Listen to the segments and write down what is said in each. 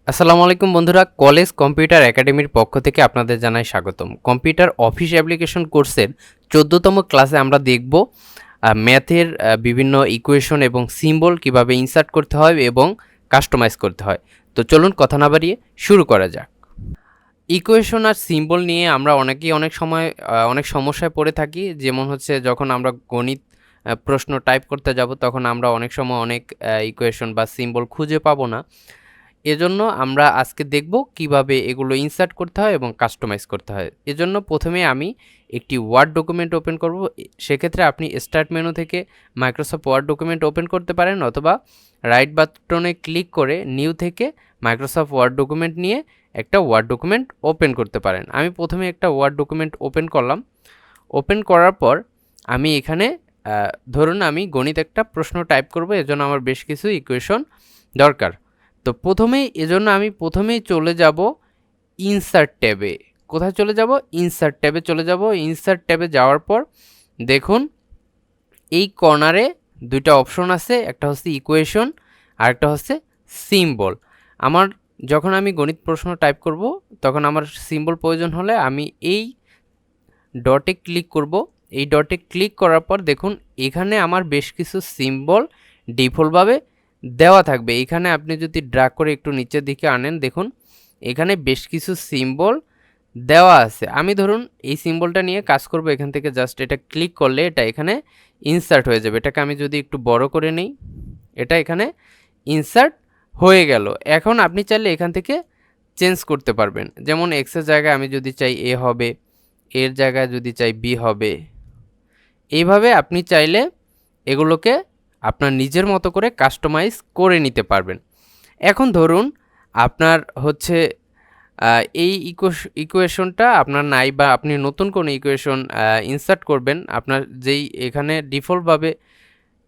আসসালামু আলাইকুম বন্ধুরা, কলেজ কম্পিউটার একাডেমির পক্ষ থেকে আপনাদের জানাই স্বাগতম। কম্পিউটার অফিস অ্যাপ্লিকেশন কোর্সের 14তম ক্লাসে আমরা দেখব ম্যাথের বিভিন্ন ইকুয়েশন এবং সিম্বল কিভাবে ইনসার্ট করতে হয় এবং কাস্টমাইজ করতে হয়। তো চলুন কথা না বাড়িয়ে শুরু করা যাক। ইকুয়েশন আর সিম্বল নিয়ে আমরা অনেকেই অনেক সময় অনেক সমস্যায় পড়ে থাকি। যেমন হচ্ছে যখন আমরা গণিত প্রশ্ন টাইপ করতে যাব তখন আমরা অনেক সময় অনেক ইকুয়েশন বা সিম্বল খুঁজে পাবো না। এজন্য আমরা আজকে দেখব কিভাবে এগুলো ইনসার্ট করতে হয় এবং কাস্টমাইজ করতে হয়। এজন্য প্রথমে আমি একটি ওয়ার্ড ডকুমেন্ট ওপেন করব। সেক্ষেত্রে আপনি স্টার্ট মেনু থেকে মাইক্রোসফট ওয়ার্ড ডকুমেন্ট ওপেন করতে পারেন, অথবা রাইট বাটনে ক্লিক করে নিউ থেকে মাইক্রোসফট ওয়ার্ড ডকুমেন্ট নিয়ে একটা ওয়ার্ড ডকুমেন্ট ওপেন করতে পারেন। আমি প্রথমে একটা ওয়ার্ড ডকুমেন্ট ওপেন করলাম। ওপেন করার পর আমি এখানে ধরুন আমি গণিত একটা প্রশ্ন টাইপ করব, এজন্য আমার বেশ কিছু ইকুয়েশন দরকার। তো আমি প্রথমেই চলে যাব ইনসার্ট ট্যাবে। কোথায় চলে যাব? ইনসার্ট ট্যাবে চলে যাব। ইনসার্ট ট্যাবে যাওয়ার পর দেখুন এই কর্নারে দুইটা অপশন আছে, একটা হচ্ছে ইকুয়েশন আর একটা হচ্ছে সিম্বল। যখন আমি গণিত প্রশ্ন টাইপ করব তখন আমার সিম্বল প্রয়োজন হলে আমি এই ডটে ক্লিক করব। এই ডটে ক্লিক করার পর দেখুন এখানে আমার বেশ কিছু সিম্বল ডিফল্টভাবে দেওয়া থাকবে। এখানে আপনি যদি ড্র্যাগ করে একটু নিচের দিকে আনেন, দেখুন এখানে বেশ কিছু সিম্বল দেওয়া আছে। আমি ধরুন এই সিম্বলটা নিয়ে কাজ করব। এখান থেকে জাস্ট এটা ক্লিক করলে এটা এখানে ইনসার্ট হয়ে যাবে। এটাকে আমি যদি একটু বড় করে নিই, এটা এখানে ইনসার্ট হয়ে গেল। এখন আপনি চাইলে এখান থেকে চেঞ্জ করতে পারবেন। যেমন এক্সের জায়গায় আমি যদি চাই এ হবে, এর জায়গায় যদি চাই বি হবে। এইভাবে আপনি চাইলে এগুলোকে আপনার নিজের মতো করে কাস্টমাইজ করে নিতে পারবেন। এখন ধরুন আপনার হচ্ছে এই ইকুয়েশনটা আপনার নাই, বা আপনি নতুন কোনো ইকুয়েশন ইনসার্ট করবেন। আপনার যেই এখানে ডিফল্টভাবে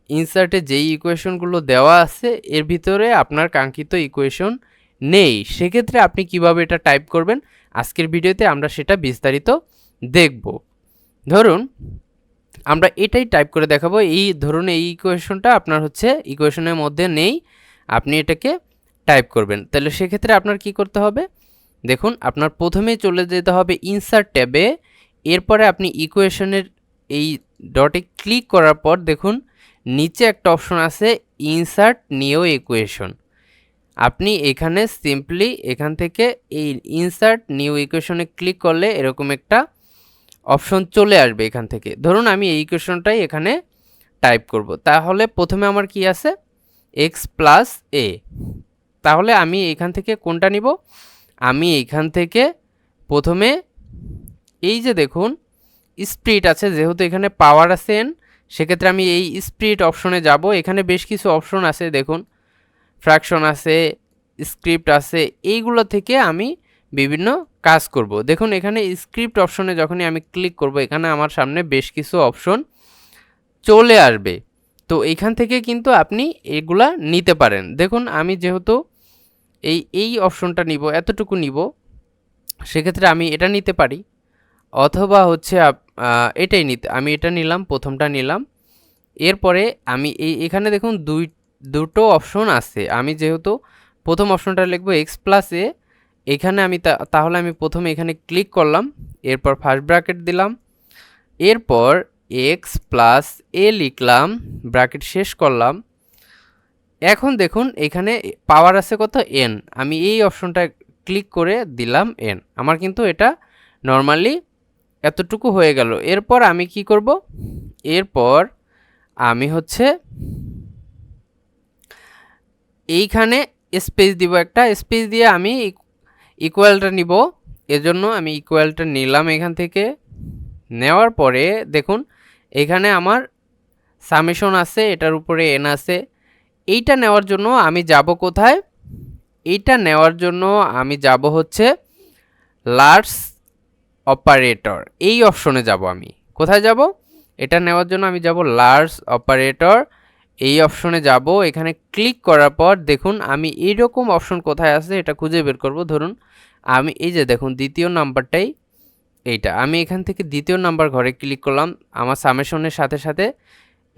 ইনসার্টে যেই ইকুয়েশনগুলো দেওয়া আছে এর ভিতরে আপনার কাঙ্ক্ষিত ইকুয়েশন নেই। সেক্ষেত্রে আপনি কিভাবে এটা টাইপ করবেন আজকের ভিডিওতে আমরা সেটা বিস্তারিত দেখব। ধরুন আমরা এটাই টাইপ করে দেখাবো। ধরুন এই ইকুয়েশনটা আপনার হচ্ছে ইকুয়েশনের মধ্যে নেই, আপনি এটাকে টাইপ করবেন। তাহলে সেক্ষেত্রে আপনার কি করতে হবে? দেখুন আপনার প্রথমেই চলে যেতে হবে ইনসার্ট ট্যাবে। এরপরে আপনি ইকুয়েশনের এই ডটে ক্লিক করার পর দেখুন নিচে একটা অপশন আছে ইনসার্ট নিউ ইকুয়েশন। আপনি এখানে সিম্পলি এখান থেকে এই ইনসার্ট নিউ ইকুয়েশনে ক্লিক করলে এরকম একটা অপশন চলে আসবে। এখান থেকে ধরুন আমি এই ইকুয়েশনটাই এখানে টাইপ করব। তাহলে প্রথমে আমার কি আছে? এক্স প্লাস এ। তাহলে আমি এখান থেকে কোনটা নিব? আমি এখান থেকে প্রথমে এই যে দেখুন স্প্লিট আছে, যেহেতু এখানে পাওয়ার আছে এন, সেক্ষেত্রে আমি এই স্প্লিট অপশনে যাব। এখানে বেশ কিছু অপশন আছে, দেখুন ফ্র্যাকশন আছে, স্ক্রিপ্ট আছে, এইগুলো থেকে আমি বিভিন্ন কাজ করব। দেখুন এখানে স্ক্রিপ্ট অপশনে যখনই আমি ক্লিক করব এখানে আমার সামনে বেশ কিছু অপশন চলে আসবে। তো এইখান থেকে কিন্তু আপনি এগুলা নিতে পারেন। দেখুন আমি যেহেতু এই অপশনটা নিব, এতটুকু নিব, সেক্ষেত্রে আমি এটা নিতে পারি, অথবা হচ্ছে আমি এটা নিলাম, প্রথমটা নিলাম। এরপরে আমি এখানে দেখুন দুটো অপশন আছে। আমি যেহেতু প্রথম অপশনটা লিখব এক্স প্লাস এ, এখানে আমি তাহলে আমি প্রথমে এখানে ক্লিক করলাম, এরপর ফার্স্ট ব্র্যাকেট দিলাম, এরপর এক্স প্লাস এ লিখলাম, ব্র্যাকেট শেষ করলাম। এখন দেখুন এখানে পাওয়ার আছে কত? এন। আমি এই অপশনটা ক্লিক করে দিলাম এন। আমার কিন্তু এটা নর্মালি এতটুকু হয়ে গেল। এরপর আমি কি করব? এরপর আমি হচ্ছে এইখানে স্পেস দিব, একটা স্পেস দিয়ে আমি ইকুয়ালটা নিব। এজন্য আমি ইকুয়ালটা নিলাম এখান থেকে। নেওয়ার পরে দেখুন এখানে আমার সামেশন আছে, এটার উপরে এন আছে। এইটা নেওয়ার জন্য আমি যাব কোথায়? এইটা নেওয়ার জন্য আমি যাব হচ্ছে লার্জ অপারেটর, এই অপশনে যাব। আমি কোথায় যাব? এটা নেওয়ার জন্য আমি যাব লার্জ অপারেটর, এই অপশনে যাব। এখানে ক্লিক করার পর দেখুন আমি এইরকম অপশন কোথায় আছে এটা খুঁজে বের করব। ধরুন আমি এই যে দেখুন দ্বিতীয় নাম্বারটাই এইটা, আমি এখান থেকে দ্বিতীয় নাম্বার ঘরে ক্লিক করলাম। আমার সামেশনের সাথে সাথে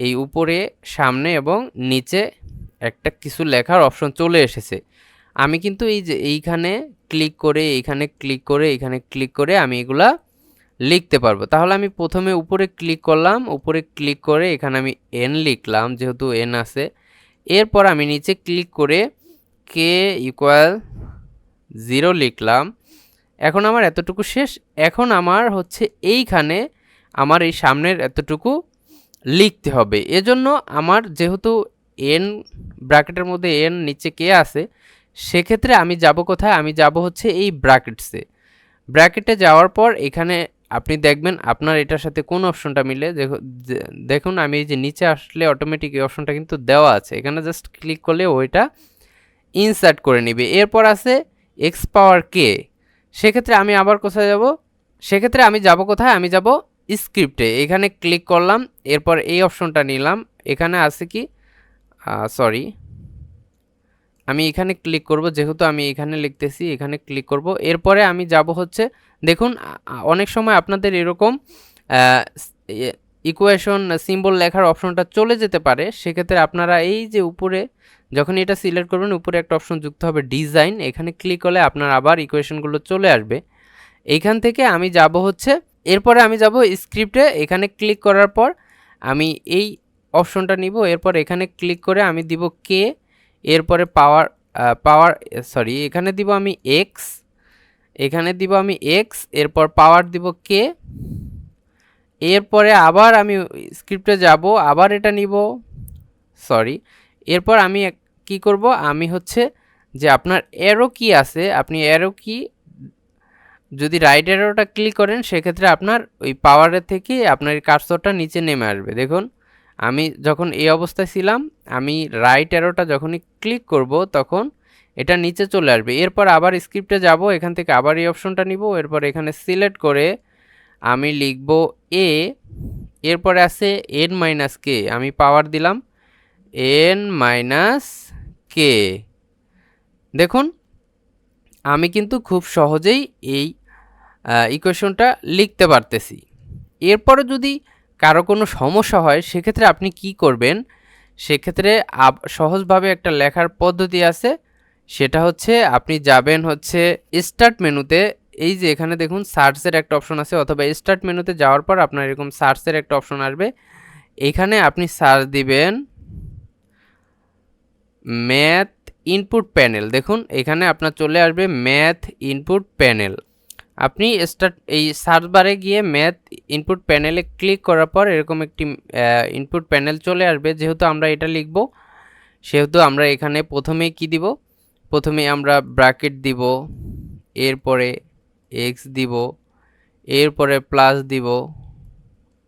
এই উপরে, সামনে এবং নিচে একটা কিছু লেখার অপশন চলে এসেছে। আমি কিন্তু এই যে এইখানে ক্লিক করে এইখানে ক্লিক করে এখানে ক্লিক করে আমি এগুলা লিখতে পারবো। তাহলে আমি প্রথমে উপরে ক্লিক করলাম, উপরে ক্লিক করে এখানে আমি n লিখলাম যেহেতু n আছে। এরপর আমি নিচে ক্লিক করে k ইকুয়াল 0 লিখলাম। এখন আমার এতটুকু শেষ। এখন আমার হচ্ছে এইখানে আমার এই সামনের এতটুকু লিখতে হবে। এজন্য আমার যেহেতু n ব্র্যাকেটের মধ্যে n নিচে k আছে, সেক্ষেত্রে আমি যাব কোথায়? আমি যাব হচ্ছে এই ব্র্যাকেটসে। ব্র্যাকেটে যাওয়ার পর এখানে আপনি দেখবেন আপনার এটার সাথে কোন অপশনটা মিলে। দেখুন আমি এই যে নিচে আসলে অটোমেটিক এই অপশনটা কিন্তু দেওয়া আছে, এখানে জাস্ট ক্লিক করলে ওইটা ইনসার্ট করে নেবে। এরপর আছে x পাওয়ার k। সেক্ষেত্রে আমি আবার কোথায় যাব? সেক্ষেত্রে আমি যাব কোথায়? আমি যাব স্ক্রিপ্টে। এখানে ক্লিক করলাম, এরপর এই অপশনটা নিলাম। এখানে আছে কি সরি, আমি এখানে ক্লিক করব, যেহেতু আমি এখানে লিখতেছি এখানে ক্লিক করব। এরপরে আমি যাব হচ্ছে, দেখুন অনেক সময় আপনাদের এরকম ইকুয়েশন সিম্বল লেখার অপশনটা চলে যেতে পারে। সেক্ষেত্রে আপনারা এই যে উপরে যখন এটা সিলেক্ট করবেন, উপরে একটা অপশন যুক্ত হবে ডিজাইন, এখানে ক্লিক করলে আপনার আবার ইকুয়েশনগুলো চলে আসবে। এইখান থেকে আমি যাব হচ্ছে, এরপরে আমি যাব স্ক্রিপ্টে। এখানে ক্লিক করার পর আমি এই অপশনটা নিব। এরপর এখানে ক্লিক করে আমি দিব কে, এরপরে সরি এখানে দিব আমি এক্স, এখানে দিব আমি এক্স, এরপর পাওয়ার দিব কে। এরপরে আবার আমি স্ক্রিপ্টে যাব, আবার এটা নিব, সরি। এরপর আমি কি করব? আমি হচ্ছে যে আপনার অ্যারো কি আছে, আপনি অ্যারো কি যদি রাইট অ্যারোটা ক্লিক করেন, সেক্ষেত্রে আপনার ওই পাওয়ারের থেকে আপনার কার্সরটা নিচে নেমে আসবে। দেখুন আমি যখন এই অবস্থায় ছিলাম, আমি রাইট অ্যারোটা যখনই ক্লিক করব তখন এটা নিচে চলে আসবে। এরপর আবার স্ক্রিপ্টে যাব, এখান থেকে আবার এই অপশনটা নিব। এরপর এখানে সিলেক্ট করে আমি লিখব এ, এরপরে আছে n মাইনাস কে, আমি পাওয়ার দিলাম n মাইনাস কে। দেখুন আমি কিন্তু খুব সহজেই এই ইকুয়েশনটা লিখতে পারতেছি। এরপরে যদি কারো কোনো সমস্যা হয়, সেক্ষেত্রে আপনি কি করবেন? সেক্ষেত্রে সহজভাবে একটা লেখার পদ্ধতি আছে, সেটা হচ্ছে আপনি যাবেন হচ্ছে স্টার্ট মেনুতে। এই যে এখানে দেখুন সার্চের একটা অপশন আছে, অথবা স্টার্ট মেনুতে যাওয়ার পর আপনার এরকম সার্চের একটা অপশন আসবে। এখানে আপনি সার্চ দিবেন ম্যাথ ইনপুট প্যানেল। দেখুন এখানে আপনার চলে আসবে ম্যাথ ইনপুট প্যানেল। আপনি এই সার্চ বারে গিয়ে ম্যাথ ইনপুট প্যানেলে ক্লিক করার পর এরকম একটি ইনপুট প্যানেল চলে আসবে। যেহেতু আমরা এটা লিখব, সেহেতু আমরা এখানে প্রথমেই কি দিব? প্রথমেই আমরা ব্র্যাকেট দিব, এরপরে এক্স দিব, এরপরে প্লাস দিব,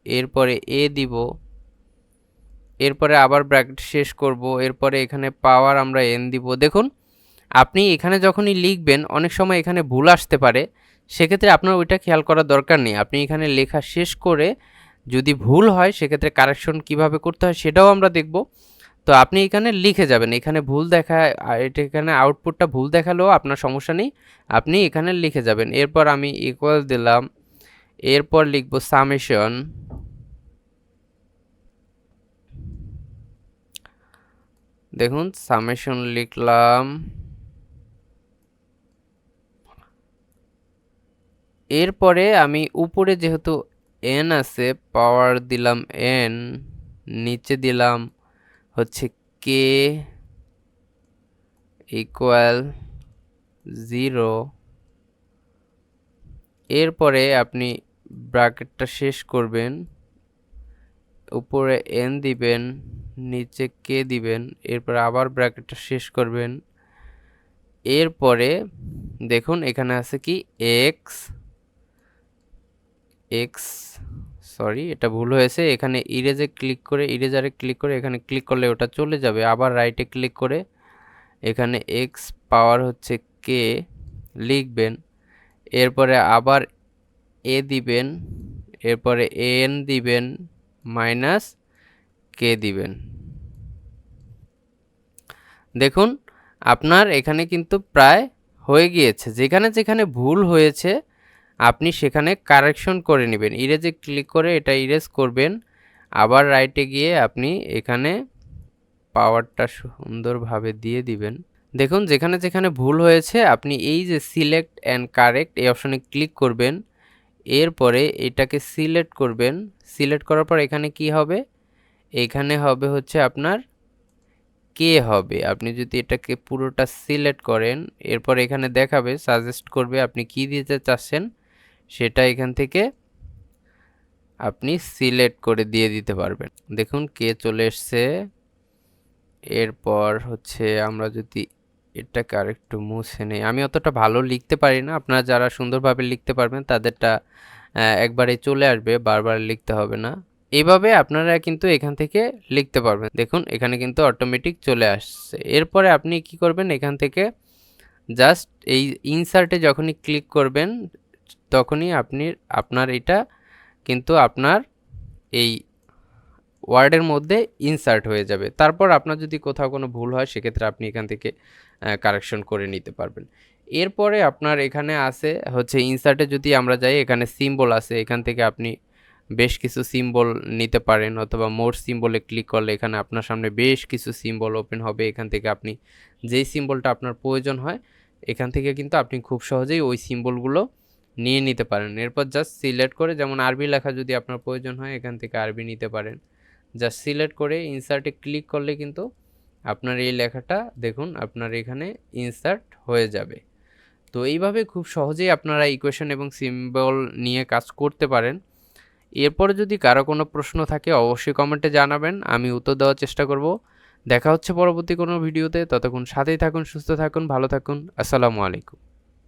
এরপরে এ দিব, এরপরে আবার ব্র্যাকেট শেষ করব। এরপরে এখানে পাওয়ার আমরা এন দিব। দেখুন আপনি এখানে যখনই লিখবেন, অনেক সময় এখানে ভুল আসতে পারে, সেক্ষেত্রে আপনার ওইটা খেয়াল করার দরকার নেই। আপনি এখানে লেখা শেষ করে যদি ভুল হয়, সেক্ষেত্রে কারেকশন কিভাবে করতে হয় সেটাও আমরা দেখব। তো আপনি এখানে লিখে যাবেন। এখানে ভুল এটা এখানে আউটপুটটা ভুল দেখালেও আপনার সমস্যা নেই, আপনি এখানে লিখে যাবেন। এরপর আমি ইকুয়াল দিলাম, এরপর লিখব সামেশন। দেখুন সামেশন লিখলাম। এরপরে আমি উপরে যেহেতু n আছে, পাওয়ার দিলাম n, নিচে দিলাম হচ্ছে k ইকুয়াল 0। এরপরে আপনি ব্র্যাকেটটা শেষ করবেন, উপরে n দিবেন, নিচে k দিবেন, এরপরে আবার ব্র্যাকেটটা শেষ করবেন। এরপরে দেখুন এখানে আছে কি সরি এটা ভুল হয়েছে। এখানে ইরেজারে ক্লিক করে এখানে ক্লিক করলে ওটা চলে যাবে। আবার রাইটে ক্লিক করে এখানে এক্স পাওয়ার হচ্ছে কে লিখবেন। এরপরে আবার এ দিবেন, এরপরে এন দিবেন, মাইনাস কে দিবেন। দেখুন আপনার এখানে কিন্তু প্রায় হয়ে গিয়েছে। যেখানে যেখানে ভুল হয়েছে আপনি সেখানে কারেকশন করে নেবেন। ইরেজে ক্লিক করে এটা ইরেজ করবেন। আবার রাইটে গিয়ে আপনি এখানে পাওয়ারটা সুন্দরভাবে দিয়ে দিবেন। দেখুন যেখানে যেখানে ভুল হয়েছে আপনি এই যে সিলেক্ট অ্যান্ড কারেক্ট এই অপশনে ক্লিক করবেন। এরপরে এটাকে সিলেক্ট করবেন। সিলেক্ট করার পর এখানে কি হবে? এখানে হবে হচ্ছে আপনার কে হবে। আপনি যদি এটাকে পুরোটা সিলেক্ট করেন, এরপর এখানে দেখাবে, সাজেস্ট করবে আপনি কি দিতে চাচ্ছেন, সেটা এখান থেকে আপনি সিলেক্ট করে দিয়ে দিতে পারবেন। দেখুন কে চলে এসছে। এরপর হচ্ছে আমরা যদি এটাকে আরেকটু মুছে নেই, আমি অতটা ভালো লিখতে পারি না, আপনারা যারা সুন্দরভাবে লিখতে পারবেন তাদেরটা একবারে চলে আসবে, বারবার লিখতে হবে না। এভাবে আপনারা কিন্তু এখান থেকে লিখতে পারবেন। দেখুন এখানে কিন্তু অটোমেটিক চলে আসছে। এরপরে আপনি কি করবেন, এখান থেকে জাস্ট এই ইনসার্টে যখনই ক্লিক করবেন তখনই আপনার এটা কিন্তু আপনার এই ওয়ার্ডের মধ্যে ইনসার্ট হয়ে যাবে। তারপর আপনার যদি কোথাও কোনো ভুল হয় সেক্ষেত্রে আপনি এখান থেকে কারেকশন করে নিতে পারবেন। এরপরে আপনার এখানে আছে হচ্ছে ইনসার্টে যদি আমরা যাই, এখানে সিম্বল আছে, এখান থেকে আপনি বেশ কিছু সিম্বল নিতে পারেন, অথবা মোর সিম্বলে ক্লিক করলে এখানে আপনার সামনে বেশ কিছু সিম্বল ওপেন হবে। এখান থেকে আপনি যেই সিম্বলটা আপনার প্রয়োজন হয় এখান থেকে কিন্তু আপনি খুব সহজেই ওই সিম্বলগুলো নিয়ে নিতে পারেন। এরপর জাস্ট সিলেক্ট করে, যেমন আরবি লেখা যদি আপনার প্রয়োজন হয় এখান থেকে আরবি নিতে পারেন। জাস্ট সিলেক্ট করে ইনসার্টে ক্লিক করলে কিন্তু আপনার এই লেখাটা দেখুন আপনার এখানে ইনসার্ট হয়ে যাবে। তো এইভাবে খুব সহজেই আপনারা ইকুয়েশন এবং সিম্বল নিয়ে কাজ করতে পারেন। এরপরে যদি কারো কোনো প্রশ্ন থাকে অবশ্যই কমেন্টে জানাবেন, আমি উত্তর দেওয়ার চেষ্টা করব। দেখা হচ্ছে পরবর্তী কোনো ভিডিওতে। ততক্ষণ সাথেই থাকুন, সুস্থ থাকুন, ভালো থাকুন। আসসালামু আলাইকুম।